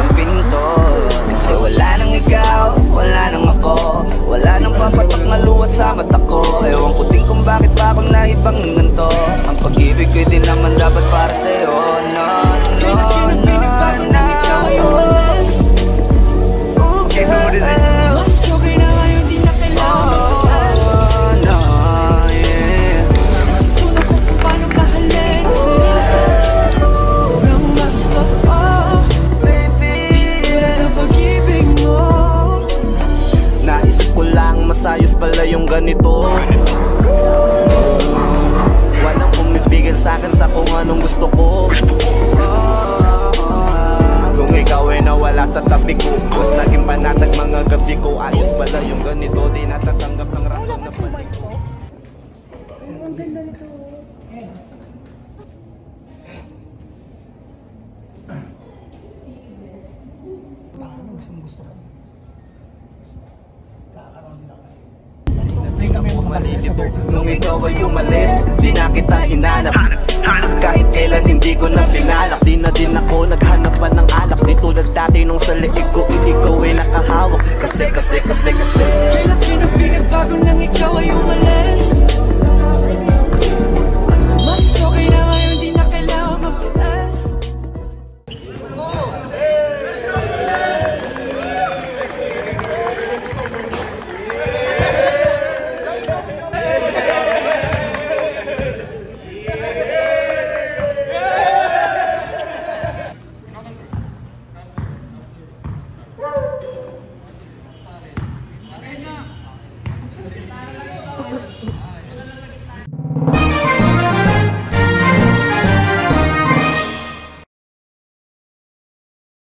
sa pinto. Kasi wala nang ikaw, wala nang ako, wala nang papatak na luha sa mata ko. Ewan ko din kung bakit pa ako naibang ganito. Ang pag-ibig ko'y di naman dapat para sa'yo. No, no, no, no. Okay, so what is it? Mas okay na ngayon, di na kailangan magtaas. No, yeah. Natutunan ko kung paano mahalin ang sarili nang basta baby, di tulad ang pag-ibig mo. Naisip ko lang masayos pala yung ganito. Walang pumipigil sa'kin sa kung anong gusto ko. Kung ikaw ay nawala sa tabi ko, mas naging panatag mga gabi ko. Ayos pala yung ganito, di natatanggap ang rason na balik ko. Ang ganda nito. Gusto ko. Kakaroon din ako. Nung ikaw ay umalis, di na kita hinanap. Kahit kailan hindi ko na pinalak. Di na din ako naghanap pa ng alak. Di tulad dati nung sa liig ko, ikaw ay nakahawak. Kasi Kailan pinagbago nang ikaw ay umalis? Mas okay na